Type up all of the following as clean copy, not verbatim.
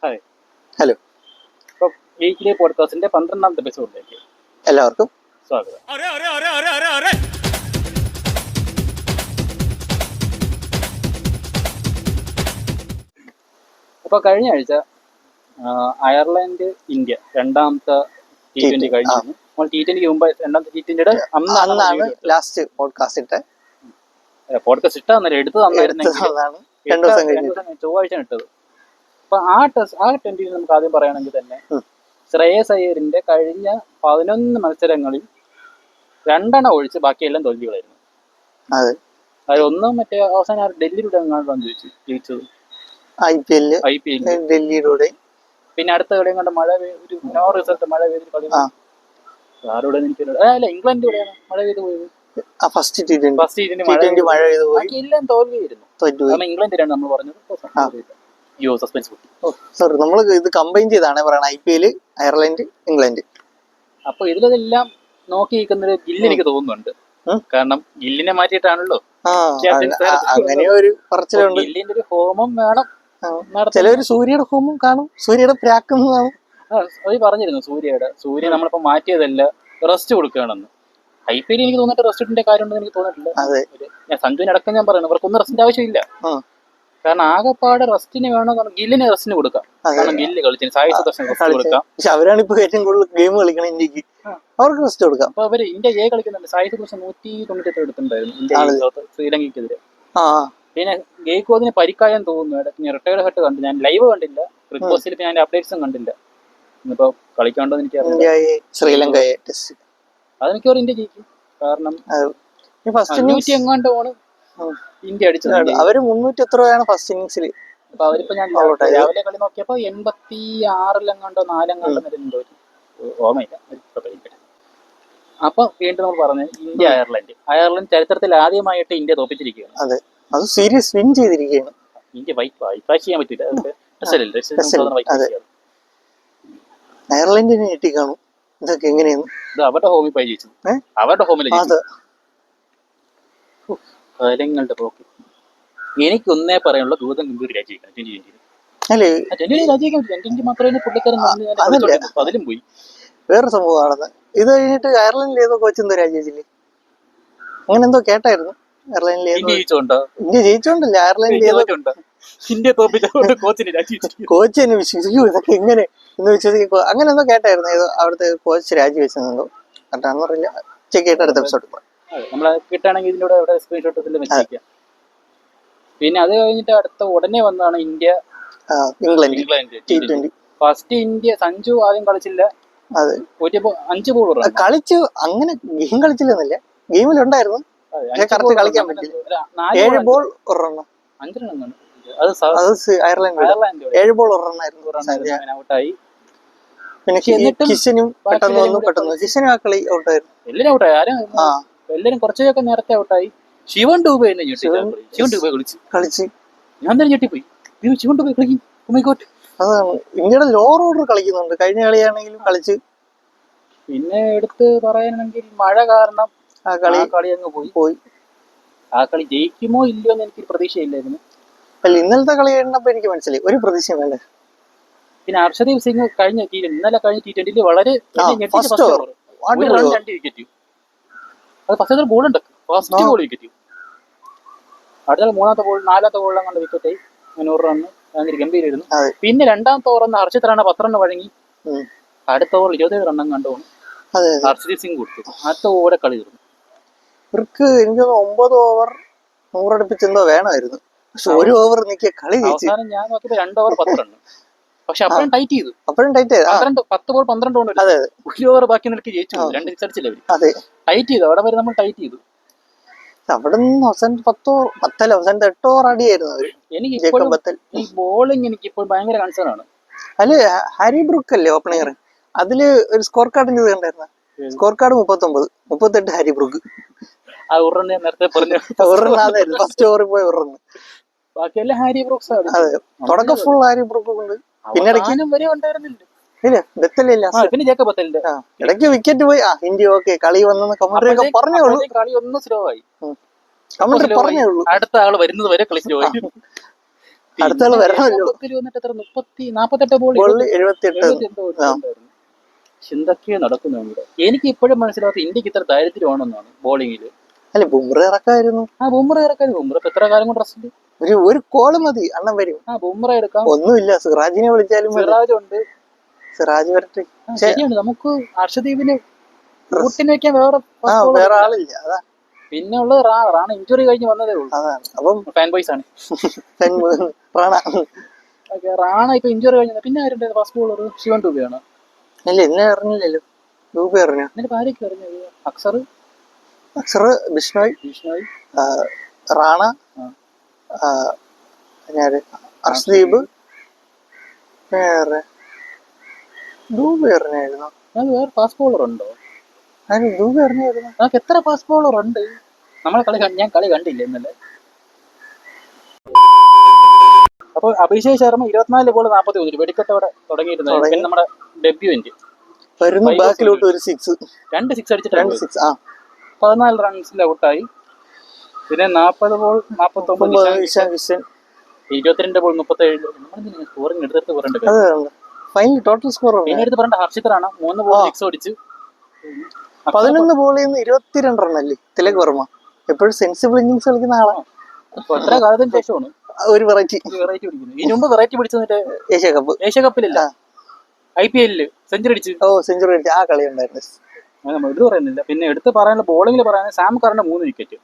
Hi. Hello. ഇപ്പൊ weekly പോഡ്കാസ്റ്റിന്റെ 12ാമത്തെ എപ്പിസോഡിലേക്ക് എല്ലാവർക്കും സ്വാഗതം. അപ്പൊ കഴിഞ്ഞ ആഴ്ച അയർലൻഡ് ഇന്ത്യ രണ്ടാമത്തെ T20 കഴിഞ്ഞു. നമ്മൾ T20ക്ക് മുമ്പ് രണ്ടാമത്തെ T20യുടെ അന്നാണ് ലാസ്റ്റ് പോഡ്കാസ്റ്റ് ഇട്ടത്. പോഡ്കാസ്റ്റ് ഇട്ടാന്നല്ല എടുത്തത് അന്നായിരുന്നെങ്കിൽ ചൊവ്വാഴ്ച ഇട്ടത്. അപ്പൊ ആ 20 നമുക്ക് ആദ്യം പറയുകയാണെങ്കിൽ തന്നെ ശ്രേയസ് അയ്യരിന്റെ കഴിഞ്ഞ 11 മത്സരങ്ങളിൽ 2 ഒഴിച്ച് ബാക്കിയെല്ലാം തോൽവികളായിരുന്നു. അതിൽ ഒന്നും മറ്റേ അവസാനം ഡൽഹിയുടെ എങ്ങാണ്ടാന്ന് ജയിച്ചത് IPL ഡൽഹിയുടെ. പിന്നെ അടുത്ത കളിയും കണ്ട മഴ ഒരു നോ റിസൾട്ട് മഴ പെയ്തിട്ട് കളി ആരോടെ അല്ല ഇംഗ്ലണ്ടിലൂടെയാണ് മഴ പെയ്ത് പോയത്. ഫസ്റ്റ് T20 മഴ പെയ്ത് പോയി. എല്ലാം തോൽവിയായിരുന്നു. കാരണം ഇംഗ്ലണ്ടിലാണ് നമ്മൾ പറഞ്ഞത്. സോറി, നമ്മൾ ഇത് കമ്പൈൻ ചെയ്താണ് പറയണത്. IPL, Ireland, England. അപ്പൊ ഇതിലെല്ലാം നോക്കി നിൽക്കുന്നത് ഗില്ല് എനിക്ക് തോന്നുന്നുണ്ട്. കാരണം ഗില്ലിനെ മാറ്റിയിട്ടാണല്ലോ അങ്ങനെ ഒരു പറച്ചിലുണ്ട്. ഗില്ലിന്റെ ഒരു ഹോമം വേണം. ചിലവര് സൂര്യയുടെ ഹോമം കാണും, സൂര്യയുടെ പ്രാക്കും കാണും. അത് പറഞ്ഞിരുന്നു സൂര്യ നമ്മളിപ്പോ മാറ്റിയതല്ല, റെസ്റ്റ് കൊടുക്കുകയാണെന്ന്. IPL എനിക്ക് തോന്നിട്ട് റെസ്റ്റിന്റെ കാര്യമുണ്ടെന്ന് എനിക്ക് തോന്നിട്ടില്ല. ഞാൻ സഞ്ജുവിനടക്കം ഞാൻ പറയുന്നു, ഇവർക്കൊന്നും റെസ്റ്റിന്റെ ആവശ്യമില്ല. കാരണം ആകെപ്പാട് റെസ്റ്റിന് വേണം, ഗില്ലിന് റെസ്റ്റിന് കൊടുക്കാം. കാരണം ഗില്ല് കളിച്ചു സായി സുദർശൻ റെസ്റ്റ് കൊടുക്കാം. അവരാണ് ഇപ്പൊ ഏറ്റവും കൂടുതൽ ഗെയിം കളിക്കണം ഇന്ത്യക്ക്, അവർക്ക് റെസ്റ്റ് കൊടുക്കാം. അപ്പൊ അവര് ഇന്ത്യ കളിക്കുന്നുണ്ട്. സായി സുദർശൻ 198 എടുത്തിട്ടുണ്ടായിരുന്നു ഇന്ത്യ ശ്രീലങ്കയ്ക്കെതിരെ. പിന്നെ ഗെയ്ക്കോദിന് പരിക്കായെന്ന് തോന്നുന്നു. റിട്ടയർഡ് ഹെട്ട് കണ്ടു, ഞാൻ ലൈവ് കണ്ടില്ല. ക്രിക്കോസിൽ ഞാൻ അപ്ഡേറ്റ്സും കണ്ടില്ല. ഇന്നിപ്പോ കളിക്കാണ്ടോ എന്ന് എനിക്കറിയില്ല. അതെനിക്ക് ഇന്ത്യ ജയിക്കും. കാരണം 500 എങ്ങാണ്ടാണ് ഇന്ത്യ അടിച്ചത്. അവര് 300 എത്രയാണ് ഫസ്റ്റ് ഇന്നിങ്സിൽ. അപ്പൊ അവരിപ്പോ ഞാൻ രാവിലെ കളി നോക്കിയപ്പോ 86 4 ഓർമ്മയില്ല. അപ്പൊ വീണ്ടും നമ്മൾ പറഞ്ഞു ഇന്ത്യ അയർലൻഡ് ചരിത്രത്തിൽ ആദ്യമായിട്ട് ഇന്ത്യ തോപ്പിച്ചിരിക്കുകയാണ്. അതെ, അത് സീരിയസ് വിൻ ചെയ്തിരിക്കുകയാണ്. ഇന്ത്യ വൈറ്റ് ചെയ്യാൻ പറ്റില്ല. അയർലൻഡിനെ ഞെട്ടിക്കാണും. ഇതൊക്കെ എങ്ങനെയാണ്? ഇത് അവരുടെ ഹോമിൽ പോയി ജയിച്ചത്. അവരുടെ ഹോമിൽ ഫലങ്ങളുടെ പോക്ക്. എനിക്ക് ഒന്നേ പറയാനുള്ള ഗൗതം ഗംഭീർ രാജിവെക്കണം 2020 രാജിവെക്കാൻ. 2020 മാത്രമേ പുള്ളിക്കാരൻ അതിലും പോയി. വേറെ സംഭവമാണെന്ന്. ഇത് കഴിഞ്ഞിട്ട് അയർലൻഡിൽ ഏതോ കോച്ച് എന്തോ രാജിവെച്ചില്ലേ, അങ്ങനെ എന്തോ കേട്ടായിരുന്നു. അയർലൻഡിൽ ഇന്ത്യ ജയിച്ചോണ്ടല്ലേ അയർലൻഡിൽ ഇന്ത്യ കോച്ച് തന്നെ വിശ്വസിക്കൂ. ഇതൊക്കെ എങ്ങനെ എന്ന് വിശ്വസിക്കോ? അങ്ങനെ എന്തോ കേട്ടായിരുന്നു. ഏതോ അവിടുത്തെ കോച്ച് രാജിവെച്ചെന്നോ കണ്ടാന്ന് പറയില്ല. ചെക്ക് ചെയ്തിട്ട് അടുത്ത എപ്പിസോഡ് നമ്മളെ കിട്ടുകയാണെങ്കിൽ ഇതിലൂടെ സ്ക്രീൻഷോട്ട് വെച്ചിരിക്കാം. പിന്നെ അത് കഴിഞ്ഞിട്ട് അടുത്ത ഉടനെ വന്നതാണ് England T20. First India Sanju ആദ്യം കളിച്ചില്ല. 5 ബോൾ കളിച്ചു. അങ്ങനെ ഗെയിം കളിച്ചില്ലെന്നില്ല, ഗെയിമിലുണ്ടായിരുന്നു. കറക്റ്റ് കളിക്കാൻ പറ്റില്ല. 7 ബോൾ 1 റണ്ണ്. 5 റണ്ണാണ്. അയർലൻഡ് 7 ബോൾ 1 റണ്ണായിരുന്നു ഔട്ടായി. പിന്നെ കിഷനും പെട്ടെന്ന് വന്നു. കിഷനും ആ കളി ഔട്ടായിരുന്നു. എല്ലാരും ഔട്ടായി. എല്ലാരും കുറച്ചൊക്കെ നേരത്തെ ഔട്ടായി. ശിവൻ ഡൂബെ കളിച്ച് ഞാൻ തന്നെ ഞെട്ടിപ്പോയി. ശിവൻ ഡൂബെ കളിക്കും. അതാണ് ഇന്ത്യയുടെ ലോവർ ഓർഡർ കളിക്കുന്നുണ്ട്. കഴിഞ്ഞ കളിയാണെങ്കിലും കളിച്ച്. പിന്നെ എടുത്ത് പറയാനാണെങ്കിൽ മഴ കാരണം ആ കളി അങ്ങ് പോയി. ആ കളി ജയിക്കുമോ ഇല്ലയോ എന്ന് എനിക്ക് പ്രതീക്ഷയില്ലായിരുന്നു. അല്ല, ഇന്നലത്തെ കളി കണ്ടപ്പോ എനിക്ക് മനസ്സിലായി ഒരു പ്രതീക്ഷ വേണ്ട. പിന്നെ ഹർഷദീപ് സിംഗ് ഇന്നലെ കഴിഞ്ഞ T20 വളരെ ഫസ്റ്റ് ഓവർ 2 വിക്കറ്റ്. അത് ഫസ്റ്റ് ബോൾ ഉണ്ട്, ഫസ്റ്റ് ബോൾ വിക്കറ്റ്. അടുത്ത 3ാമത്തെ ബോൾ 4ാമത്തെ ബോളിലും കണ്ട വിക്കറ്റായി. 100 റണ്ണ് ഭയങ്കര ഗംഭീരായിരുന്നു. പിന്നെ 2ാമത്തെ ഓവർ ഹർഷിത് റാണ 10 റണ്ണ് വഴങ്ങി. അടുത്ത ഓവർ 27 റണ്ണം കണ്ടുപോകും ഹർഷദീപ് സിംഗ് കൊടുത്തു. അടുത്ത ഓവറെ കളി തീർന്നു. ഇവർക്ക് എനിക്ക് 9 ഓവർ 100 അടുപ്പിച്ചെന്തോ വേണമായിരുന്നു. പക്ഷെ 1 ഓവർ നീക്കിയ കളി അവസാനം ഞാൻ നോക്കിയപ്പോ 2 ഓവർ 10 റണ്ണ്. പക്ഷെ അപ്പോഴും ടൈറ്റ് ചെയ്തു. 10 ബോൾ 12 റണ്ണ്. 1 ഓവർ ബാക്കി നിൽക്കി ജയിച്ചു. 2 സിക്സ് അടിച്ചില്ല അവര്. ടൈറ്റ് ചെയ്തു. അവിടെ വരെ നമ്മൾ ടൈറ്റ് ചെയ്തു. അവിടെ നിന്ന് അവസാനത്തെ 8 ഓവർ അടിയായിരുന്നു അവര്. ഈ ബോളിംഗ് എനിക്ക് ഇപ്പോൾ ഭയങ്കര കൺസേൺ ആണ്. അല്ലെ, ഹാരി ബ്രൂക്ക് അല്ലേ ഓപ്പണർ? അതില് ഒരു സ്കോർ കാർഡിന്റെ ഇത് കണ്ടായിരുന്നു. Score card 39, 38 Harry brook. ആ 1 റണ്ണ് നേരത്തെ പറഞ്ഞു. 1 റണ്ണായിരുന്നു ഫസ്റ്റ് ഓവറിൽ പോയി 1 റണ്ണ്. ബാക്കിയെല്ലാം ഹാരി ബ്രൂക്സ്. അതെ, തുടക്കം ഫുൾ ഹാരി ബ്രൂക്ക് കൊണ്ട്. പിന്നെ വരെ ഉണ്ടായിരുന്നില്ല. പിന്നെ ജേക്കബ് ബത്തലിന്റെ ഇടയ്ക്ക് വിക്കറ്റ് പോയി. ഇന്ത്യ ഓക്കെ കളി വന്നെന്ന് കമന്ററി ഒക്കെ പറഞ്ഞോളൂ. കളി ഒന്ന് സ്ലോ ആയി. കമന്ററി പറഞ്ഞോളൂ. അടുത്ത ആള് വരുന്നത് വരെ കളി സ്ലോ ആയി. അടുത്ത ആള് വരണമല്ലോ. വന്നിട്ട് എത്ര 48 ബോൾ 78 എന്തൊക്കെയോ നടക്കുന്നുണ്ട്. എനിക്ക് ഇപ്പോഴും മനസ്സിലാത്ത ഇന്ത്യക്ക് ഇത്ര ദാരിദ്ര്യമാണെന്നാണ് ബോളിങ്ങില്. അല്ലെ ബുംറ ഇറക്കായിരുന്നു. ബുംറ ഇറക്കായിരുന്നു. ബുംറ എത്ര കാലം കൊണ്ട് റെസ്റ്റ്. ഒരു കോള് മതി അണ്ണം വരും. ബുംറ എടുക്കാം. ഒന്നുമില്ല, സിറാജിനെ വിളിച്ചാലും സിറാജ് ഉണ്ട്. സിറാജ് വരട്ടെ. ശരിയാണ്, നമുക്ക് ഹർഷദീപിന് റൂട്ടിന് വെക്കാൻ വേറെ ആളില്ല. അതാ പിന്നെ ഉള്ളത് റാണ ഇഞ്ചുറി കഴിഞ്ഞ് വന്നതേ ഉള്ളൂ. അതാണ്. അപ്പം ഫാൻ ബോയ്സ് ആണ്. റാണ ഇപ്പൊ ഇഞ്ചുറി കഴിഞ്ഞത്. പിന്നെ ആരുണ്ട് ഫാസ്റ്റ് ബോളർ? ശിവൻ ടൂബിയാണ്. അല്ല എന്നെ അറിഞ്ഞില്ലല്ലോ. ടൂബി അറിഞ്ഞു. എന്നിട്ട് ആരൊക്കെ അറിഞ്ഞത്? അക്സർ, ബിഷ്ണോയ്, റാണ, ഹർഷദീപ്, വേറെ ഡൂബി അറിഞ്ഞായിരുന്നു. വേറെ ഫാസ്റ്റ് ബോളർ ഉണ്ടോ? ഡൂബി അറിഞ്ഞായിരുന്നു. നമുക്ക് എത്ര ഫാസ്റ്റ് ബോളർ ഉണ്ട്? ഞാൻ കളി കണ്ടില്ല ഇന്നലെ. അപ്പൊ അഭിഷേക് ശർമ്മ 24 ബോൾ 41 വെടിക്കെട്ടോടെ തുടങ്ങിയിരുന്നു. പിന്നെ നമ്മുടെ ഡെബ്യൂന്റ് ബാക്കിലോട്ട് ഒരു 6 അടിച്ചിട്ട് 14 റൺസിൽ ഔട്ടായി. പിന്നെ 40 ബോൾ 49, 22 ബോൾ 37. സ്കോറിംഗ് എടുത്തിട്ട് പറയണ്ട. ടോട്ടൽ സ്കോർ പിന്നെ എടുത്ത് പറയേണ്ട ഹർഷിത്താണ് 3 ബോൾ 6 അടിച്ച് 11 ബോളിൽ നിന്ന് 22 റണ്ണല്ലേ തിലക് വർമ്മ. എപ്പോഴും സെൻസിബിൾ ഇന്നിങ്സ് കളിക്കുന്ന ആളാണ്. എത്ര കാലത്തിന് ശേഷമാണ് ഒരു വെറൈറ്റി പിടിക്കുന്നത്. ഇതിനു മുമ്പ് വെറൈറ്റി പിടിച്ചത് ഏഷ്യ കപ്പിലല്ല, IPL സെഞ്ചുറി അടിച്ച്. ആ കളി ഉണ്ടായിരുന്നു. നമ്മൾ ഇത് പറയുന്നില്ല. പിന്നെ എടുത്ത് പറയാനുള്ള ബോളിംഗിൽ പറയാൻ സാം കറിന്റെ 3 വിക്കറ്റ്.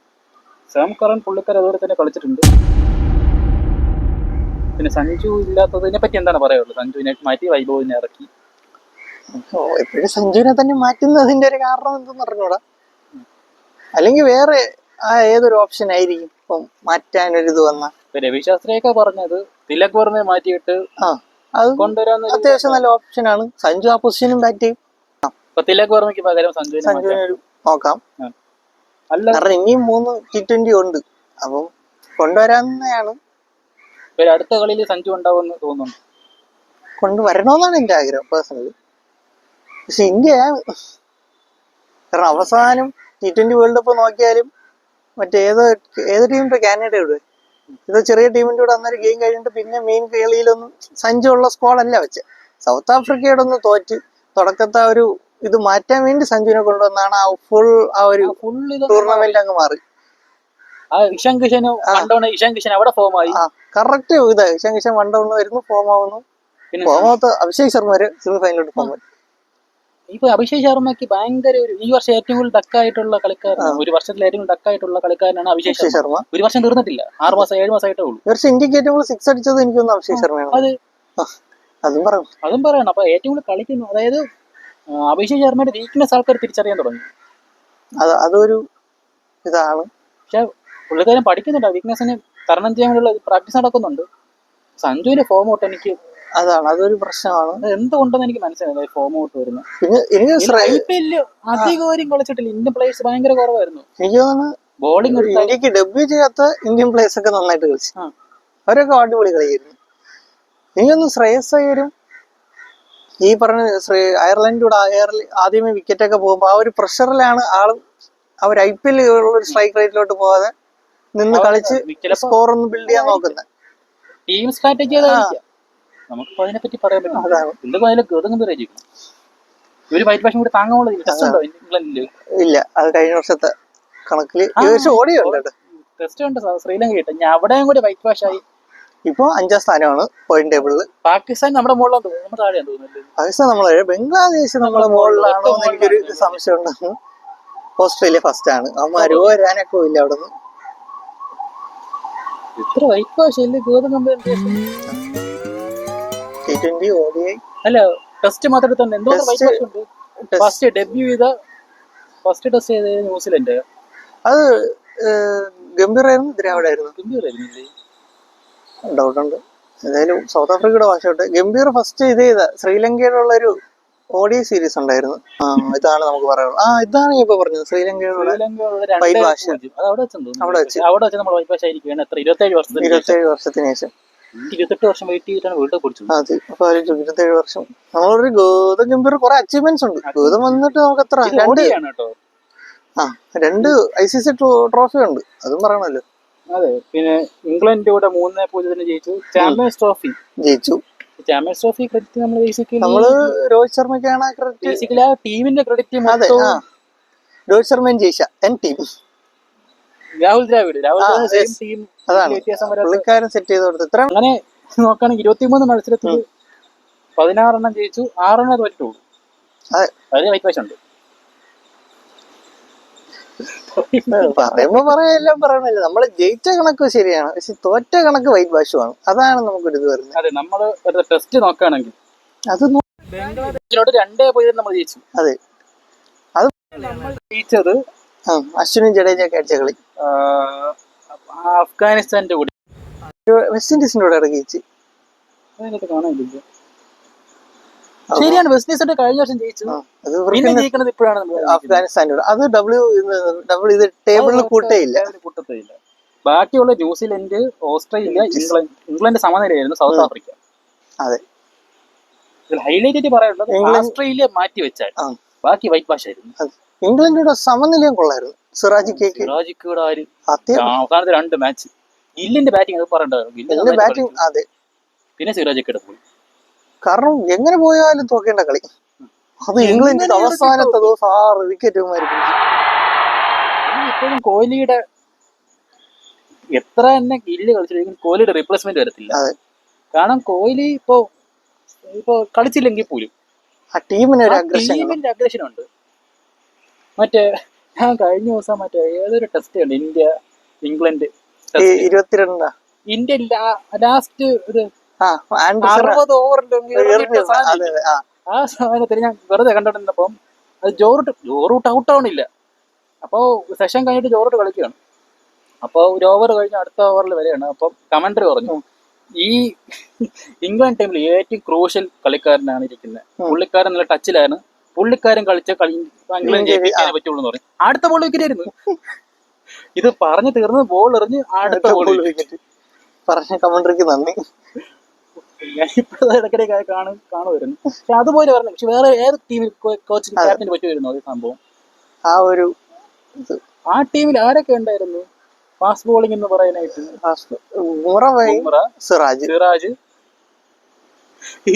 സാം കറൻ പുള്ളിക്കാരൻ അതുപോലെ തന്നെ കളിച്ചിട്ടുണ്ട്. പിന്നെ സഞ്ജു ഇല്ലാത്തതിനെ പറ്റി എന്താണ് പറയാനുള്ളത്? സഞ്ജുവിനെ മാറ്റി വൈഭവിനെ ഇറക്കി. എപ്പോഴും സഞ്ജുവിനെ തന്നെ മാറ്റുന്നതിന്റെ ഒരു കാരണം എന്തെന്ന് പറഞ്ഞൂടാ. അല്ലെങ്കിൽ വേറെ ഏതൊരു ഓപ്ഷൻ ആയിരിക്കും ഇപ്പം മാറ്റാനൊരിത് വന്ന. രവി ശാസ്ത്രിയൊക്കെ പറഞ്ഞത് തിലക് വർമ്മയെ മാറ്റിയിട്ട് അത് കൊണ്ടുവരാൻ അത്യാവശ്യം നല്ല ഓപ്ഷനാണ്. സഞ്ജു ആ പൊസിഷനും ബാറ്റ് ചെയ്യും. തിലക് വർമ്മയ്ക്ക് പകരം സഞ്ജുവിനെ നോക്കാം. കാരണം ഇനിയും 3 T20 ഉണ്ട്. അപ്പം കൊണ്ടുവരാവുന്നതാണ്. അടുത്ത കളിയിൽ സഞ്ജു ഉണ്ടാവുമെന്ന് തോന്നുന്നു. കൊണ്ടുവരണമെന്നാണ് എന്റെ ആഗ്രഹം പേഴ്സണലി. പക്ഷെ ഇന്ത്യയാണ്. കാരണം അവസാനം T20 വേൾഡ് കപ്പ് നോക്കിയാലും മറ്റേ ഏത് ടീമിന്റെ കാനഡ ഇവിടെ ഇത് ചെറിയ ടീമിന്റെ കൂടെ അന്നൊരു ഗെയിം കഴിഞ്ഞിട്ട് പിന്നെ മെയിൻ കളിയിലൊന്നും സഞ്ജു ഉള്ള സ്ക്വാഡല്ല വെച്ച്. സൗത്ത് ആഫ്രിക്കയുടെ ഒന്ന് തോറ്റ് തുടക്കത്തെ ഒരു ഇത് മാറ്റാൻ വേണ്ടി സഞ്ജുവിനെ കൊണ്ടുവന്നാണ് ഫുൾ ടൂർണമെന്റ് അങ്ങ് മാറി. കറക്റ്റ് ഇതാ ഇഷാൻ കിഷൻ 1 ഡൗൺ വരുന്നു, ഫോം ആവുന്നു. അഭിഷേക് ശർമ്മ വരെ സെമി ഫൈനലിലോട്ട് പോകും. ഇപ്പൊ അഭിഷേക് ശർമ്മക്ക് ഭയങ്കര ഈ വർഷം ഏറ്റവും കൂടുതൽ ഡക്കായിട്ടുള്ള കളിക്കാരനാണ്. ഒരു വർഷത്തിൽ ഏറ്റവും ഡക്കായിട്ടുള്ള കളിക്കാരനാണ് അഭിഷേക് ശർമ്മ. ഒരു വർഷം തീർന്നിട്ടില്ല, 6 മാസം 7 മാസമായിട്ടേ ഉള്ളൂ. ഈ വർഷം ഇന്ത്യക്ക് ഏറ്റവും കൂടുതൽ 6 അടിച്ചത് എനിക്കൊന്ന് അഭിഷേക് ശർമ്മയാണ്. അതും പറയണം. അപ്പൊ ഏറ്റവും കൂടുതൽ കളിക്കുന്നു. അതായത് അഭിഷേക് ശർമ്മയുടെ വീക്ക്നെസ് ആൾക്കാർ തിരിച്ചറിയാൻ തുടങ്ങി. അതൊരു ഇതാണ്. പക്ഷെ പുള്ളിക്കാരൻ പഠിക്കുന്നുണ്ട്. വീക്ക്നെസ്സിന് തരണം ചെയ്യാൻ വേണ്ടിയുള്ള പ്രാക്ടീസ് നടക്കുന്നുണ്ട്. സഞ്ജുവിന്റെ ഫോം ഔട്ട് എനിക്ക് അതൊരു പ്രശ്നമാണ്. എന്തുകൊണ്ടെന്ന് എനിക്ക് മനസ്സിലായി ഫോം ഔട്ട് വരുന്നത്. അധികം കളിച്ചിട്ടില്ല. ഇന്ത്യൻ പ്ലേയേഴ്സ് ഭയങ്കര കുറവായിരുന്നു. എനിക്ക് തോന്നുന്നു ബോളിംഗ് ഇന്ത്യക്ക് ഡെബ്യൂ ചെയ്യാത്ത ഇന്ത്യൻ പ്ലേയേഴ്സ് ഒക്കെ നന്നായിട്ട് കളിച്ചു. അവരൊക്കെ അടിപൊളി കളിയായിരുന്നു. എനിക്കൊന്ന് ശ്രേയസ് അയ്യരും ഈ പറഞ്ഞ അയർലൻഡിലൂടെ ആദ്യമേ വിക്കറ്റ് ഒക്കെ പോകുമ്പോൾ ആ ഒരു പ്രഷറിലാണ് അവർ IPL ഉള്ള സ്ട്രൈക്ക് റേറ്റിലോട്ട് പോകാതെ നിന്ന് കളിച്ച് സ്കോർ ഒന്ന് ബിൽഡ് ചെയ്യാൻ നോക്കുന്നത്. ടീം സ്ട്രാറ്റജി നമുക്കിപ്പോ അതിനെപ്പറ്റി പറയാൻ പറ്റും. ഒരു വൈറ്റ് വാഷും കൂടി താങ്ങാനുള്ള ഇംഗ്ലണ്ടില് ഇല്ല. അത് കഴിഞ്ഞ വർഷത്തെ കണക്കില് ഏകദേശം ഓടിയുണ്ട്. ടെസ്റ്റ് ഉണ്ട് ശ്രീലങ്ക കിട്ടും. ഞാൻ അവിടെയും കൂടി വൈറ്റ് വാഷ് ആയി. ഇപ്പൊ 5ാം സ്ഥാനമാണ് പോയിന്റ് ടേബിളില്. പാകിസ്ഥാൻ നമ്മുടെ മുകളിലാണ് തോന്നുന്നു. നമ്മുടെ താഴെയാണ് തോന്നുന്നത്. പാകിസ്ഥാൻ നമ്മളെ, ബംഗ്ലാദേശ് നമ്മളെ മുകളിലാണോ എന്ന് എനിക്കൊരു സംശയം ഉണ്ടെന്ന്. ഓസ്ട്രേലിയ ഫസ്റ്റ് ആണ്. അവന്മാര് വരാനൊക്കെ ഇല്ല അവിടെ നിന്ന്. ഇത്ര വൈറ്റ് വാഷ് അല്ലേ T20 ODI അല്ല ടെസ്റ്റ് മാത്രം തന്നെ എന്തോ വൈറ്റ് വാഷ് ഉണ്ട്. ഫസ്റ്റ് ഡെബ്യൂ ഫസ്റ്റ് ടെസ്റ്റ് ചെയ്ത ന്യൂസിലൻഡ്. അത് ഗംഭീറായിരുന്നു, ദ്രാവിഡായിരുന്നു. ഡൗട്ട് ഉണ്ട്. എന്തായാലും സൗത്ത് ആഫ്രിക്കയുടെ വാഷൗട്ട്. ഗംഭീർ ഫസ്റ്റ് ചെയ്ത ശ്രീലങ്കയുടെ ഒരു ODI സീരീസ് ഉണ്ടായിരുന്നു. ഇതാണ് നമുക്ക് പറയാനുള്ളത്. ഇതാണ് ഇപ്പൊ പറഞ്ഞത് ശ്രീലങ്കയുടെ വൈറ്റ് വാഷ്. അവിടെ വെച്ച് 27 വർഷത്തിന് ശേഷം 28 വർഷം വെയിറ്റ് ചെയ്തിട്ടാണ് വേൾഡ് കപ്പ് പിടിച്ചത്. അതെ. അപ്പൊ 27 വർഷം നമ്മളൊരു ഗൗതം ഗംഭീർ കുറെ അച്ചീവ്മെന്റ്സ് ഉണ്ട്. ഗൗതം വന്നിട്ട് നമുക്ക് എത്ര 2 ICC ട്രോഫി ഉണ്ട്. അതും പറയണല്ലോ. അതെ, പിന്നെ ഇംഗ്ലണ്ട് കൂടെ 3-0 ജയിച്ചു. ചാമ്പ്യൻസ് ട്രോഫി ജയിച്ചു. ചാമ്പ്യൻസ് ട്രോഫി ക്രെഡിറ്റ് നമ്മൾ നമ്മള് രോഹിത് ശർമ്മക്കാണ് ക്രെഡിറ്റ്. ബേസിക്കലി ആ ടീമിന്റെ ക്രെഡിറ്റ് അതെ, രോഹിത് ശർമ്മയും ജയിച്ച team. Rahul Dravid same team, വ്യത്യാസം പുള്ളിക്കാരൻ സെറ്റ് ചെയ്ത് കൊടുത്തു. ഇത്ര അങ്ങനെ നോക്കുകയാണെങ്കിൽ 23 മത്സരത്തിൽ 16 ജയിച്ചു, 6 തോറ്റിട്ടുള്ളൂ. അതിന് വൈറ്റ് വാഷ് ഉണ്ട്. പറയുമ്പോ എല്ലാം പറയണല്ലോ. നമ്മള് ജയിച്ച കണക്ക് ശരിയാണ്, പക്ഷെ തോറ്റ കണക്ക് വൈറ്റ് വാഷുമാണ്. അതാണ് നമുക്കൊരു ഇത് വരുന്നത്. അതെ, നമ്മള് ടെസ്റ്റ് നോക്കുകയാണെങ്കിൽ അത് ബംഗ്ലാദേശിനോട് 2-0 നമ്മൾ ജയിച്ചു. അതെ, അത് നമ്മൾ ജയിച്ചത് അശ്വിനും ജഡേജയൊക്കെ അടിച്ച കളി അഫ്ഗാനിസ്ഥാന്റെ കൂടെ, വെസ്റ്റ് ഇൻഡീസിന്റെ കൂടെ ഇടയ്ക്ക് ജയിച്ചു. അതിനകത്ത് കാണാനില്ല. ശരിയാണ്, വെസ്റ്റ് ഇൻഡീസിന്റെ കഴിഞ്ഞ വർഷം ജയിച്ചു. പിന്നെ ജയിക്കുന്നത് ഇപ്പോഴാണ് അഫ്ഗാനിസ്ഥാനോട്. അത് ഇത് ടേബിളിൽ കൂട്ടേയില്ല. ബാക്കിയുള്ള ന്യൂസിലൻഡ്, ഓസ്ട്രേലിയ, ഇംഗ്ലണ്ട് സമനിലയായിരുന്നു. South Africa. അതെ, ഹൈലൈറ്റ് ആയിട്ട് പറയാനുള്ളത് ഓസ്ട്രേലിയ മാറ്റി വെച്ചാൽ ബാക്കി വൈറ്റ് വാഷ് ആയിരുന്നു. ഇംഗ്ലണ്ടിന്റെ സമനിലയും കൊള്ളായിരുന്നു. സിറാജിക്ക് അവസാനത്തെ 2 മാച്ച് ഗില്ലിന്റെ ബാറ്റിംഗ് അത് പറയണ്ടായിരുന്നു. അതെ, പിന്നെ സിറാജിക്കയുടെ പോയി. കാരണം എങ്ങനെ പോയാലും തോക്കേണ്ട കളി. അത് ഇംഗ്ലണ്ടിന്റെ അവസാനത്തെ ദിവസം 6 വിക്കറ്റ് ഇപ്പോഴും കോഹ്ലിയുടെ എത്ര തന്നെ ഗില്ല് കളിച്ചിട്ടുണ്ടെങ്കിലും കോഹ്ലിയുടെ റീപ്ലേസ്മെന്റ് വരത്തില്ല. കാരണം കോഹ്ലി ഇപ്പോ കളിച്ചില്ലെങ്കിൽ പോലും ആ ടീമിന്റെ അഗ്രഷൻ ഉണ്ട്. മറ്റേ ഞാൻ കഴിഞ്ഞ ദിവസം ഏതൊരു ടെസ്റ്റ് ഉണ്ട്, ഇന്ത്യ ഇംഗ്ലണ്ട് 22 ഇന്ത്യ ലാസ്റ്റ് ഒരു 60 ഓവറിൽ ആ സമയത്തിന് ഞാൻ വെറുതെ കണ്ടിട്ടുണ്ടപ്പം അത് ജോറൂട്ട് ഔട്ട് ആവണില്ല. അപ്പോൾ സെഷൻ കഴിഞ്ഞിട്ട് ജോറൂട്ട് കളിക്കുകയാണ്. അപ്പോൾ ഒരു ഓവർ കഴിഞ്ഞ് അടുത്ത ഓവറിൽ വരെയാണ്. അപ്പം കമന്ററി പറഞ്ഞു, ഈ ഇംഗ്ലണ്ട് ടീമിൽ ഏറ്റവും ക്രൂഷ്യൽ കളിക്കാരനാണ് ഇരിക്കുന്നത്, പുള്ളിക്കാരൻ നല്ല ടച്ചിലാണ്, പുള്ളിക്കാരൻ കളിച്ച കളി ഇംഗ്ലണ്ട് ജയിപ്പിക്കാനേ പറ്റുള്ളൂ എന്ന് പറയും. അടുത്ത ബോൾ വിക്കറ്റ് ആയിരുന്നു. ഇത് പറഞ്ഞു തീർന്ന് ബോൾ എറിഞ്ഞ് അടുത്ത ബോൾ വിക്കറ്റ്. പറഞ്ഞ കമന്ററിക്ക് നന്ദി. ഞാനിപ്പോഴത്തെ ഇടയ്ക്കിടെ കാണുമായിരുന്നു. പക്ഷെ അതുപോലെ പറഞ്ഞു. പക്ഷെ വേറെ ഏത് ടീമിൽ കോച്ചിങ് ക്യാപ്റ്റന് പറ്റുമായിരുന്നു അത് സംഭവം? ആ ടീമിൽ ആരൊക്കെ ഉണ്ടായിരുന്നു ഫാസ്റ്റ് ബോളിംഗ് എന്ന് പറയാനായിട്ട്? സിറാജ്,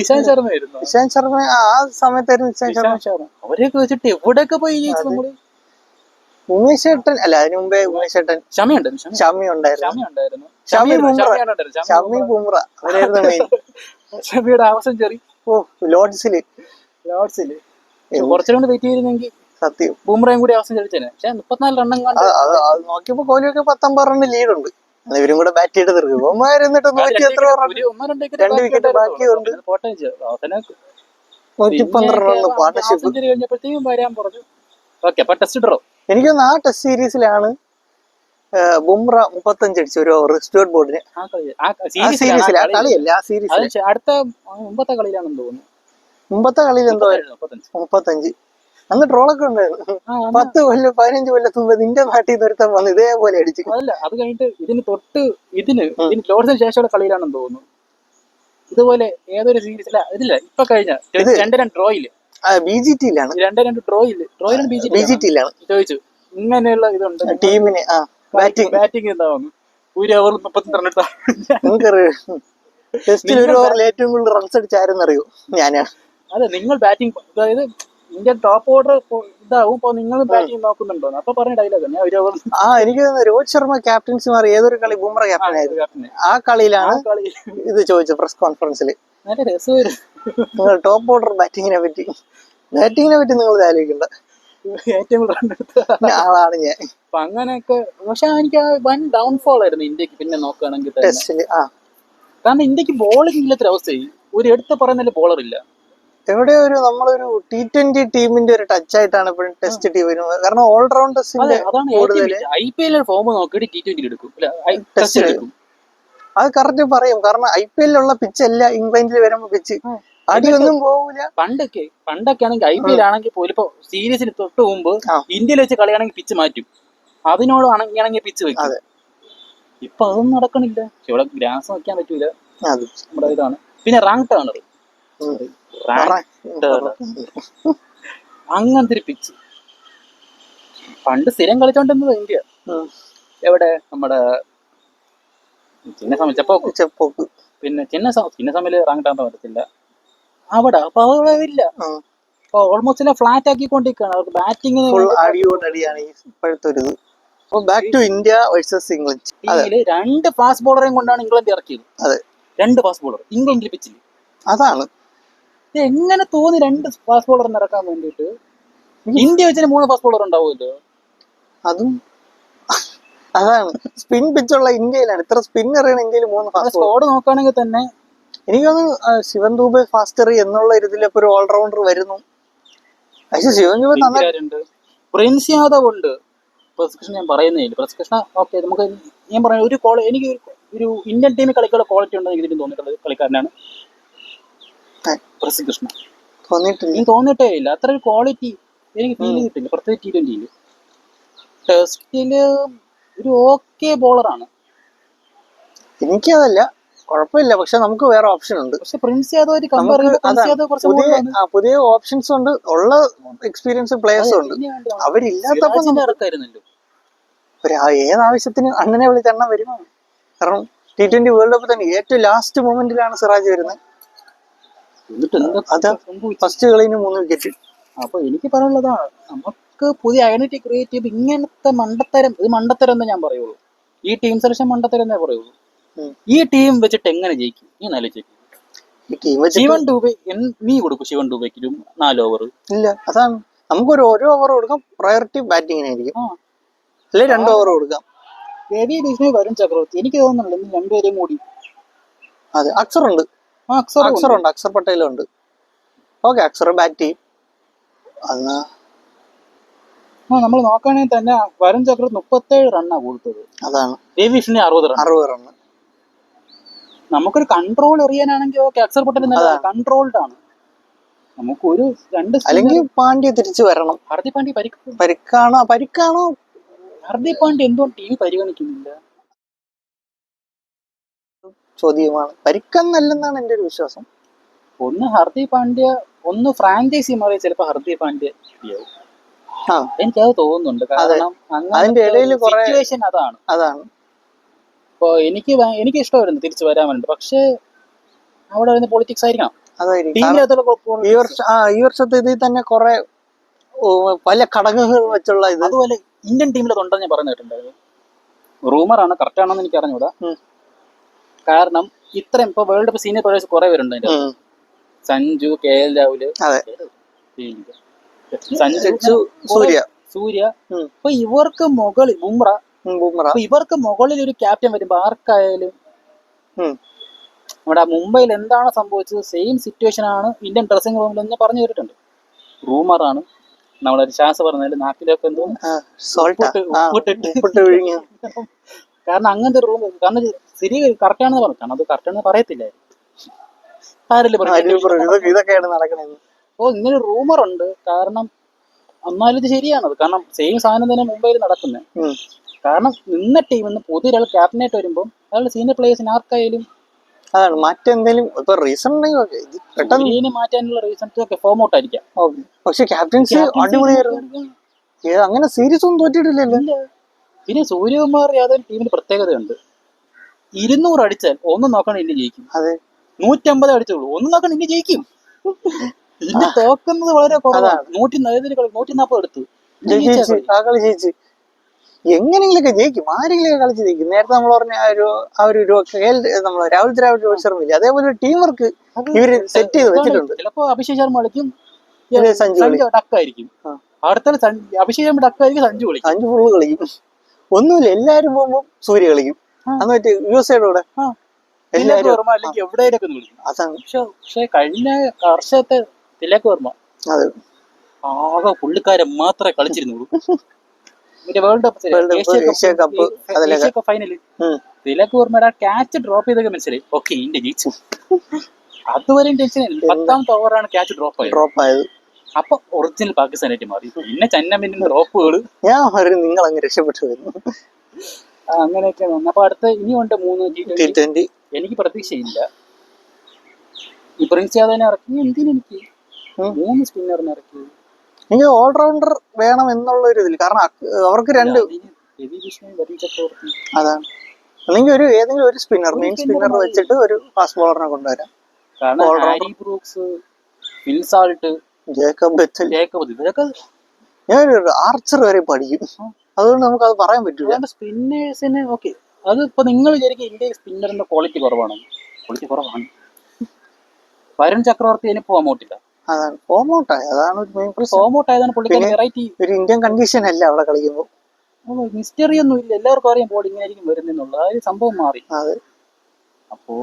ഇഷാന്ത് ശർമ്മയായിരുന്നു. ഇഷാന്ത് ശർമ്മ ആ സമയത്തായിരുന്നു. ഇഷാന്ത് ശർമ്മ അവരെയൊക്കെ വെച്ചിട്ട് എവിടെയൊക്കെ പോയി ജയിച്ചു നമ്മള്. ഉമേഷ് ഏട്ടൻ അല്ല, അതിനു മുമ്പേ ഉമേഷ് ഏട്ടൻ, ഷമി ഉണ്ടായിരുന്നു. ഷമി ബുംറ അവരായിരുന്നു മെയിൻ. ഷമിയുടെ അവസാനം ചെറി ലോർഡ്സില് കുറച്ചുകൊണ്ട് വെയിറ്റ് ചെയ്തിരുന്നെങ്കിൽ സത്യം ബുംറയും കൂടി അവസാനം ചെറിച്ചേനെ. പക്ഷെ 34 റണ്ണം നോക്കിയപ്പോ കോഹ്ലിയൊക്കെ 19 റണ്ണ് ലീഡുണ്ട്. ഇവരും കൂടെ ബാറ്റ് ചെയ്ത് തീർക്കും. 100 എത്ര 2 വിക്കറ്റ് ബാക്കിയുണ്ട്. 115 റണ്ണ് പാർട്ണർഷിപ്പ് കഴിഞ്ഞപ്പോഴത്തേക്കും വരാൻ പറഞ്ഞു. ഓക്കെ, അപ്പൊ ടെസ്റ്റ് ഡ്രോ. എനിക്കൊന്ന് ആ ടെസ്റ്റ് സീരീസിലാണ് ബുംറ 35 അടിച്ചു ഒരു ഓവർ സ്റ്റുവർട്ട് ബോർഡിന്. അടുത്ത മുമ്പത്തെ കളിയിലാണെന്ന് തോന്നുന്നു. മുമ്പത്തെ കളിയിൽ എന്തോ 35. അന്ന് ട്രോളൊക്കെ ഉണ്ടായിരുന്നു. 10 കൊല്ലം 15 കൊല്ലം മുമ്പ് നിന്റെ നാട്ടിൽ നിന്ന് ഒരുത്തം വന്ന് ഇതേപോലെ അടിച്ചു. അതല്ല, അത് കഴിഞ്ഞിട്ട് ഇതിന് ലോർഡ്സിന് ശേഷമുള്ള കളിയിലാണെന്ന് തോന്നുന്നു. ഇതുപോലെ ഏതൊരു സീരീസില ഇപ്പൊ കഴിഞ്ഞ 2-2 ഡ്രോയില് BGT-യിലാണ് 2-2 ഡ്രോയിലാണ് BGT-യിലാണ് ചോദിച്ചു ഇങ്ങനെയുള്ള ഇതുണ്ട് ടീമിന് ബാറ്റിംഗ് എന്താവുന്നു. ഒരു ഓവർ 32 റൺ എടുത്താ ടെസ്റ്റിൽ ഒരു ഓവറിൽ ഏറ്റവും കൂടുതൽ റൺസ് അടിച്ചാരെന്ന് അറിയൂ? ഞാനാണ്. അതെ, നിങ്ങൾ ബാറ്റിംഗ്, അതായത് ഇന്ത്യൻ ടോപ്പ് ഓർഡർ ഇതാവും. ഇപ്പൊ നിങ്ങൾ ബാറ്റിംഗ് നോക്കുന്നുണ്ടോ? അപ്പൊ പറഞ്ഞ ഡയലോഗ് ഞാൻ ഒരു ഓവർ. എനിക്ക് രോഹിത് ശർമ്മ ക്യാപ്റ്റൻസി മാറി ഏതൊരു കളി ബുംറ ക്യാപ്റ്റൻ ആയിരുന്നു. ആ കളിയിലാണ് ഇത് ചോദിച്ചത് പ്രസ് കോൺഫറൻസിൽ. നല്ല രസമായിരുന്നു. നിങ്ങൾ ടോപ്പ് ഓർഡർ ബാറ്റിങ്ങിനെ പറ്റി നിങ്ങൾ ആലോചിക്കണ്ട. ഏറ്റവും റൺ എടുത്ത ആളാണ് ഞാൻ. അപ്പൊ അങ്ങനെയൊക്കെ. പക്ഷെ എനിക്ക് വൻ ഡൗൺഫോൾ ആയിരുന്നു ഇന്ത്യക്ക്. പിന്നെ നോക്കുകയാണെങ്കിൽ കാരണം ഇന്ത്യക്ക് ബോളിംഗ് ഇല്ലാത്തൊരു അവസ്ഥയായി. ഒരു എടുത്ത് പറയുന്നതിൽ ബോളർ ഇല്ല. എവിടെ നമ്മളൊരു T20 ടീമിന്റെ ഒരു ടച്ച് ആയിട്ടാണ് ഇപ്പോഴും ടെസ്റ്റ് ടീം വരുന്നത്. കാരണം ഓൾറൗണ്ടേഴ്സിന്റെ IPL ഫോം നോക്കിയിട്ട് T20 എടുക്കും, ടെസ്റ്റ് എടുക്കും. അത് കറക്റ്റ് പറയും. കാരണം IPL-ലുള്ള പിച്ച് അല്ല ഇംഗ്ലണ്ടിൽ വരുമ്പോ പിച്ച് അടിയൊന്നും പോവില്ല. പണ്ടൊക്കെ ആണെങ്കിൽ IPL ആണെങ്കിൽ പോലും ഇപ്പൊ സീരീസിന് തൊട്ട് മുമ്പ് ഇന്ത്യയിൽ വെച്ച് കളിയാണെങ്കിൽ പിച്ച് മാറ്റും, അതിനോട് ആണെങ്കിൽ പിച്ച് വെക്കും. ഇപ്പൊ അതൊന്നും നടക്കണില്ല. ഇവിടെ ഗ്രാസ് വയ്ക്കാൻ പറ്റൂല, നമ്മുടെ ഇതാണ്. പിന്നെ റാങ്ക് ടേണർ അങ്ങനത്തെ ഒരു പിച്ച് പണ്ട് സ്ഥിരം കളിച്ചോണ്ടിരുന്നത് ഇന്ത്യ. എവിടെ നമ്മുടെ ചിന്നസ്വാമി ചെപ്പോക്ക് ചെപ്പോക്ക് പിന്നെ ചിന്നസ്വാമിയില് റാങ്ക് ഇടാൻ പറ്റത്തില്ല അവിടെ. അപ്പൊ അവിടെ ഇല്ല, അപ്പൊ ഓൾമോസ്റ്റ് ഫ്ലാറ്റ് ആക്കിക്കൊണ്ടിരിക്കുകയാണ് അവർക്ക് ബാറ്റിങ്ങിന്. അടിയാണ് ഇപ്പോഴത്തെ ഒരു ഇത്. Back to India versus England. ടീമില് 2 ഫാസ്റ്റ് ബോളറേയും കൊണ്ടാണ് ഇംഗ്ലണ്ട് ഇറക്കിയത്. അതെ, 2 ഫാസ്റ്റ് ബോളർ ഇംഗ്ലണ്ടിൽ പിച്ചിൽ. അതാണ് എങ്ങനെ തോന്നി 2 ഫാസ്റ്റ് ബോളറിന് ഇറക്കാൻ വേണ്ടിട്ട്? ഇന്ത്യ വെച്ചിന് 3 ഫാസ്റ്റ് ബോളർ ഉണ്ടാവുമല്ലോ. അതും അതാണ് സ്പിൻ പിച്ചുള്ള ഇന്ത്യയിലാണ്. ഇത്ര സ്പിൻ അറിയണമെങ്കിൽ 3 ഫാസ്റ്റ് സ്കോഡ് നോക്കുകയാണെങ്കിൽ തന്നെ എനിക്ക് തോന്നുന്നു ശിവൻ ദൂബെ ഫാസ്റ്റർ എന്നുള്ള ഇതിലൊക്കെ ഒരു ഓൾറൗണ്ടർ വരുന്നു. പക്ഷെ ശിവൻ ദൂബെ പ്രിൻസ് യാദവ് ഉണ്ട്. പ്രസികൃഷ്ണ ഞാൻ പറയുന്നില്ല. പ്രസികൃഷ്ണ ഓക്കെ, നമുക്ക് ഞാൻ പറയാം എനിക്ക് ഒരു ഇന്ത്യൻ ടീമിൽ കളിക്കാനുള്ള ക്വാളിറ്റി ഉണ്ടെന്ന് ഇതിന് തോന്നിയിട്ടുള്ള കളിക്കാരനാണ് പ്രസികൃഷ്ണ. തോന്നിയിട്ടേ ഇല്ല അത്ര ഒരു ക്വാളിറ്റി എനിക്ക് ഫീൽ ചെയ്തിട്ടില്ല. പ്രത്യേകിച്ച് T20 ടെസ്റ്റില് ഒരു ഓക്കെ ബോളറാണ്. എനിക്കതല്ല, കുഴപ്പമില്ല. പക്ഷെ നമുക്ക് വേറെ ഓപ്ഷൻ ഉണ്ട്. പക്ഷെ പ്രിൻസ് യാദവ് കമ്പയർ ചെയ്യുമ്പോൾ പുതിയ ഓപ്ഷൻസ് ഉണ്ട്, ഉള്ള എക്സ്പീരിയൻസ് പ്ലേയേഴ്സും ഉണ്ട്. അവരില്ലാത്തപ്പോ ഏതാവശ്യത്തിന് അണ്ണനെ വിളിച്ചെണ്ണം വരും. കാരണം T20 വേൾഡ് കപ്പ് തന്നെ ഏറ്റവും ലാസ്റ്റ് മൊമെന്റിലാണ് സിറാജ് വരുന്നത്. അത് ഫസ്റ്റ് കളിന് 3 വിക്കറ്റ്. അപ്പൊ എനിക്ക് പറയാനുള്ളതാണ്, നമുക്ക് പുതിയ ഐഡന്റിറ്റി ക്രിയേറ്റ് ചെയ്ത് ഇങ്ങനത്തെ മണ്ടത്തരം, ഇത് മണ്ടത്തരം എന്ന് ഞാൻ പറയുള്ളൂ. ഈ ടീം സെലക്ഷൻ മണ്ടത്തരം എന്നേ പറയുള്ളൂ. ഈ ടീം വെച്ചിട്ട് എങ്ങനെ ജയിക്കും? നീ നല്ല ജയിക്കും. ശിവൻ ദൂബെ നീ കൊടുക്കും ശിവൻ ദൂബെക്ക് 4 ഓവർ ഇല്ല. അതാണ് നമുക്കൊരു 1 ഓവർ കൊടുക്കാം. പ്രയോറിറ്റി ബാറ്റിങ്ങിനായിരിക്കും, അല്ലെ 2 ഓവർ കൊടുക്കാം. രവി ബിഷ്ണു, വരുൺ ചക്രവർത്തി എനിക്ക് തോന്നുന്നുണ്ട് ഇന്ന് 2 പേരെയും കൂടി. അതെ, അക്സറുണ്ട്, അക്സർ പട്ടേലുണ്ട്. ഓക്കെ, അക്സർ ബാറ്റ് ചെയ്യും. നമ്മൾ നോക്കുകയാണെങ്കിൽ തന്നെ വരുൺ ചക്രവർത്തി 37 റണ്ണാണ് കൊടുത്തത്. അതാണ്. രവി ബിഷ്ണു 60 റൺ. നമുക്കൊരു കൺട്രോൾ എറിയാനാണെങ്കിൽ ഓക്കെ, അക്സർ പട്ടേൽ കൺട്രോൾഡ് ആണ്. നമുക്കൊരു 2 അല്ലെങ്കിൽ പാണ്ഡ്യ തിരിച്ചു വരണം. ഹർദിക് പാണ്ഡ്യ പരിക്കാണോ? ഹർദിക് പാണ്ഡ്യ എന്തുകൊണ്ട് ടീം പരിഗണിക്കുന്നില്ല ചോദ്യമാണ്. പരിക്കെന്നല്ലെന്നാണ് എന്റെ ഒരു വിശ്വാസം. ഒന്ന് ഹർദിക് പാണ്ഡ്യ, ഒന്ന് ഫ്രാഞ്ചൈസി മാറിയ ചിലപ്പോ ഹർദിക് പാണ്ഡ്യ എനിക്കത് തോന്നുന്നുണ്ട്. കാരണം അതിന്റെ ഇടയിൽ സിറ്റുവേഷൻ അതാണ്. ഇപ്പൊ എനിക്ക് ഇഷ്ടമായിരുന്നു തിരിച്ചു വരാൻ വേണ്ടി. പക്ഷെ അവിടെ വരുന്ന പൊളിറ്റിക്സ് ആയിരിക്കണം. ഈ വർഷത്തെ ഇതിൽ തന്നെ കുറെ പല ഘടകങ്ങൾ വെച്ചുള്ള ഇത്. അതുപോലെ ഇന്ത്യൻ ടീമിൽ ഉണ്ടെന്ന് ഞാൻ പറഞ്ഞു കേട്ടിട്ടുണ്ടായിരുന്നു. റൂമറാണ്, കറക്റ്റ് ആണോന്ന് എനിക്ക് അറിഞ്ഞൂടാ. കാരണം ഇത്രയും ഇപ്പൊ വേൾഡ് കപ്പ് സീനിയർ പ്ലേയേഴ്സ് കുറെ പേരുണ്ട് അതിന്റെ. സഞ്ജു, KL രാഹുൽ, സൂര്യ. അപ്പൊ ഇവർക്ക് മുകളിൽ ബുംറ, ഇവർക്ക് മുകളിൽ ഒരു ക്യാപ്റ്റൻ വരുമ്പോ ആർക്കായാലും നമ്മുടെ മുംബൈയിൽ എന്താണ് സംഭവിച്ചത് സെയിം സിറ്റുവേഷൻ ആണ് ഇന്ത്യൻ ഡ്രസ്സിംഗ് റൂമിൽ എന്ന് പറഞ്ഞു കേട്ടിട്ടുണ്ട്. റൂമറാണ്. നമ്മളെ ശ്വാസ പറഞ്ഞാല് നാക്കിലൊക്കെ എന്തോ ഉപ്പിട്ട് കാരണം അങ്ങനത്തെ റൂം. കാരണം ശരി കറക്റ്റ് ആണെന്ന് പറഞ്ഞു. കാരണം അത് കറക്റ്റ് ആണെന്ന് പറയത്തില്ല. ഇങ്ങനെ റൂമർ ഉണ്ട്. കാരണം എന്നാലും ഇത് ശരിയാണത്. കാരണം സെയിം സാധനം തന്നെ മുംബൈയിൽ നടക്കുന്നത്. കാരണം നിന്ന ടീമിൽ നിന്ന് പുതിയൊരാൾ ക്യാപ്റ്റനായിട്ട് വരുമ്പോൾ അയാൾ സീനിയർ പ്ലേയേഴ്സിന് ആർക്കായാലും അതാണ് മാറ്റെന്തെങ്കിലും ഇപ്പൊ റീസൺ മാറ്റാനുള്ള റീസൺസ് ഒക്കെ ഫോം ഔട്ട് ആയിരിക്കാം. പക്ഷെ ക്യാപ്റ്റൻസി അടിപൊളിയായിരുന്നു. അങ്ങനെ സീരീസ് ഒന്നും തോറ്റിട്ടില്ലല്ലോ. പിന്നെ സൂര്യകുമാർ യാദവ് ടീമിന് പ്രത്യേകതയുണ്ട്. 200 അടിച്ചാൽ ഒന്നും നോക്കണം ഇന്ത്യ ജയിക്കും. 150 അടിച്ചുള്ളൂ, ഒന്നും നോക്കണം ഇന്ത്യ ജയിക്കും. ഇന്ത്യ തോക്കുന്നത് വളരെ കുറവാണ്. 140 എടുത്തു ജയിച്ചു. എങ്ങനെയെങ്കിലൊക്കെ ജയിക്കും, ആരെങ്കിലും കളിച്ച് ജയിക്കും. നേരത്തെ നമ്മൾ പറഞ്ഞ നമ്മള് രാഹുൽ ദ്രാവിഡ്, രോഹിത് ശർമ്മ ഇല്ലേ, അതേപോലെ ടീം വർക്ക് ഇവര് സെറ്റ് ചെയ്ത് വെച്ചിട്ടുണ്ട്. ചിലപ്പോ അഭിഷേക് ശർമ്മ കളിക്കും, സഞ്ജു ഡക്കായിരിക്കും. അടുത്ത അഭിഷേക് ശർമ്മ ഡക്കായിരിക്കും, സഞ്ജു ഫുള്ള് കളിക്കും. ഒന്നുമില്ല, എല്ലാരും പോകുമ്പോ സൂര്യ കളിക്കും. അന്ന് മറ്റേ USA കൂടെ എല്ലാവരും അല്ലെങ്കിൽ എവിടെയൊക്കെ വിളിക്കും. അതാണ്. പക്ഷെ കഴിഞ്ഞ വർഷത്തെ തിലക് വർമ്മ ആകെ പുള്ളിക്കാരൻ മാത്രമേ കളിച്ചിരുന്നുള്ളൂ. വേൾഡ് കപ്പ് ഫൈനല് തിലക് വർമ്മയുടെ ക്യാച്ച് ഡ്രോപ്പ് ചെയ്തൊക്കെ മനസ്സിലായി. ഓക്കെ, ഇന്ത്യ ജയിച്ചു. അതുവരെയും ടെൻഷൻ. 10ാമത്തെ ഓവറാണ് ക്യാച്ച് ഡ്രോപ്പ് ആയത്. അപ്പൊ ഒറിജിനൽ പാകിസ്ഥാനായിട്ട് മാറി. പിന്നെ ചന്നമിന്റെ ഡ്രോപ്പുകൾ നിങ്ങൾ അങ്ങ് രക്ഷപ്പെട്ടു വരുന്നു. അങ്ങനെയൊക്കെ വന്നു. അപ്പൊ അടുത്ത ഇനിയുണ്ട് 3 T20. എനിക്ക് പ്രതീക്ഷയില്ല. ഈ പ്രിൻസ് യാദവിനെ ഇറക്കി എന്തിനെനിക്ക് 3 സ്പിന്നറിനെ ഇറക്കി. എനിക്ക് ഓൾറൗണ്ടർ വേണം എന്നുള്ള ഒരു ഇതിൽ. കാരണം അവർക്ക് 2 രവി ബിഷ്ണു, വരുൺ ചക്രവർത്തി. അതാണ് അല്ലെങ്കിൽ ഏതെങ്കിലും ഒരു സ്പിന്നർ, മെയിൻ സ്പിന്നർ വെച്ചിട്ട് ഒരു ഫാസ്റ്റ് ബോളറിനെ കൊണ്ടുവരാം. കാരണം ഹാരി ബ്രൂക്സ്, ഫിൽ സാൾട്ട്, ജേക്കബ് ബെത്തൽ, ഇവരൊക്കെ ഞാനൊരു ആർച്ചർ വരെ പഠിക്കും. അതുകൊണ്ട് നമുക്ക് അത് പറയാൻ പറ്റില്ല. സ്പിന്നേഴ്സിന് ഓക്കെ. അത് ഇപ്പൊ നിങ്ങൾ വിചാരിക്കും ഇന്ത്യയിൽ സ്പിന്നറിന്റെ ക്വാളിറ്റി കുറവാണ്. ക്വാളിറ്റി കുറവാണ്. വരുൺ ചക്രവർത്തി അതിന് ഫോം ഔട്ടില്ല. അതാണ് ഫോം ഔട്ടായി. അതാണ് ഫോം ഔട്ട് ആയതാണ് പുള്ളിക്കാരൻ വെറൈറ്റി. ഒരു ഇന്ത്യൻ കണ്ടീഷൻ അല്ല അവിടെ കളിക്കുമ്പോൾ. മിസ്റ്ററി ഒന്നും ഇല്ല, എല്ലാവർക്കും അറിയാം ബോൾ ഇങ്ങനെ ആയിരിക്കും വരുന്നുള്ള ആ ഒരു സംഭവം മാറി. അപ്പോ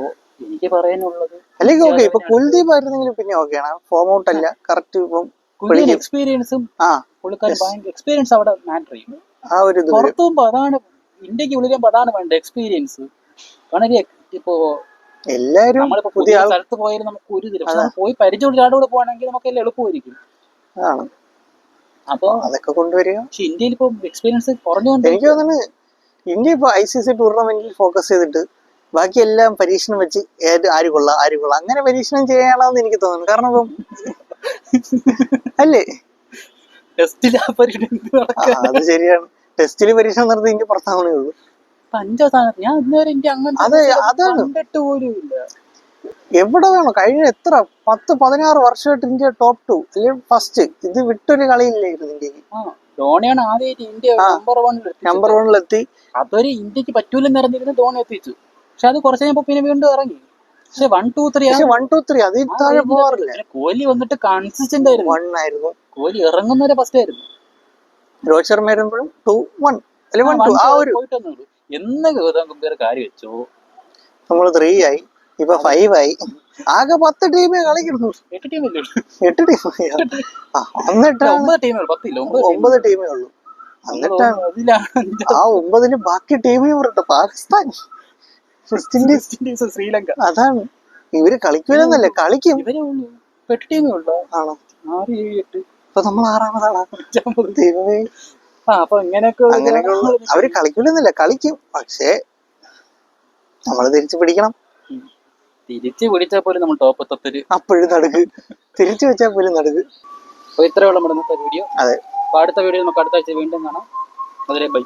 എനിക്ക് പറയാനുള്ളത് അല്ലെങ്കിൽ ഓക്കെ, ഇപ്പൊ കുൽദീപ് ആയിരുന്നെങ്കിലും പിന്നെ ഓക്കെയാണ്. ഫോം ഔട്ട് അല്ല, കറക്റ്റ്. ഇപ്പം എക്സ്പീരിയൻസും പുള്ളിക്കാരൻ ഭയങ്കര എക്സ്പീരിയൻസ് അവിടെ മാറ്റർ ചെയ്യും. ആ ഒരു പുറത്തു പോകുമ്പോ അതാണ് ഇന്ത്യക്ക് വിളിക്കുമ്പോ അതാണ് വേണ്ട, എക്സ്പീരിയൻസ്. കാരണം ഇപ്പോ എല്ലാരും നമ്മളിപ്പോ പുതിയ സ്ഥലത്ത് പോയാലും നമുക്ക് ഒരു തരും, പക്ഷെ പോയി പരിചയമുള്ള ആളുകൂടെ പോകണമെങ്കിൽ നമുക്ക് എല്ലാം എളുപ്പമായിരിക്കും. അപ്പൊ അതൊക്കെ കൊണ്ടുവരിക. പക്ഷെ ഇന്ത്യയിൽ ഇപ്പൊ എക്സ്പീരിയൻസ് കുറഞ്ഞുകൊണ്ട് എനിക്ക് തോന്നുന്നു ഇന്ത്യ ഇപ്പൊ ICC ടൂർണമെന്റിൽ ഫോക്കസ് ചെയ്തിട്ട് ബാക്കി എല്ലാം പരീക്ഷണം വെച്ച് ആര് കൊള്ളാം അങ്ങനെ പരീക്ഷണം ചെയ്യാനാണെന്ന് എനിക്ക് തോന്നുന്നു. കാരണം ഇപ്പം അല്ലേ അത് ശരിയാണ്. ടെസ്റ്റില് പരീക്ഷണം നടത്തി ഇന്ത്യ പുറത്താവണേ ഉള്ളൂ. ഞാൻ ഇന്നുവരെ ഇന്ത്യ അങ്ങനെ കണ്ടിട്ട് പോലും ഇല്ല. എവിടെ വേണം കഴിഞ്ഞ എത്ര 10-16 വർഷമായിട്ട് ഇന്ത്യ ടോപ്പ് 2 അല്ലെങ്കിൽ ഫസ്റ്റ്. ഇത് വിട്ടൊരു കളിയില്ലായിരുന്നു ഇന്ത്യക്ക്. ധോണിയാണ് ആദ്യമായിട്ട് ഇന്ത്യ നമ്പർ 1 അതൊരു ഇന്ത്യക്ക് പറ്റൂലെന്ന് അറിഞ്ഞിരുന്നു, ധോണി എത്തിച്ചു. പക്ഷെ അത് കുറച്ച് കഴിഞ്ഞപ്പോ പിന്നെ വീണ്ടും ഇറങ്ങി. പക്ഷെ 1-2-3 അതിൽ താഴെ പോവാറില്ല. കോഹ്ലി വന്നിട്ട് കൺസിസ്റ്റന്റ് ആയിരുന്നു. കോഹ്ലി ഇറങ്ങുന്നവരെ ഫസ്റ്റ് ആയിരുന്നു. രോഹിത് ശർമ്മ വരുമ്പോഴും 2-1 പോയിട്ടൊന്നുള്ളൂ. എന്ന് ഗംഭീര കാര്യം വെച്ചോ, നമ്മള് 3 ആയി, ഇപ്പൊ 5 ആയി. ആകെ 10 ടീമേ കളിക്കുന്നു. 8 ടീം എന്നിട്ടാണ് 9 ടീമേ ഉള്ളൂ. എന്നിട്ടാണ് ആ 9 ബാക്കി ടീമേ പറഞ്ഞിട്ട് പാകിസ്ഥാൻ, വെസ്റ്റ് ഇൻഡീസ്, ശ്രീലങ്ക. അതാണ് ഇവര് കളിക്കൂലെന്നല്ല, കളിക്കും. 8 ടീമേ ഉള്ളൂ. ആണോ? 6, 7, 8. ഇപ്പൊ നമ്മൾ 6-ാമതാണ്. അപ്പൊ അങ്ങനെയൊക്കെ അവര് കളിക്കൂലെന്നല്ല, കളിക്കും. പക്ഷേ നമ്മള് തിരിച്ചു പിടിക്കണം. തിരിച്ചു പിടിച്ചാൽ പോലും നമ്മൾ ടോപ്പ് എത്തത്തില്. അപ്പോഴും നടുക്ക് തിരിച്ചു വെച്ചാൽ പോലും നടുക്ക്. അപ്പൊ ഇത്രയുള്ള നമ്മുടെ ഇന്നത്തെ വീഡിയോ. അതെ, അപ്പൊ അടുത്ത വീഡിയോ നമുക്ക് അടുത്ത ആഴ്ച വീണ്ടും കാണാം. അതിലെ ബൈ.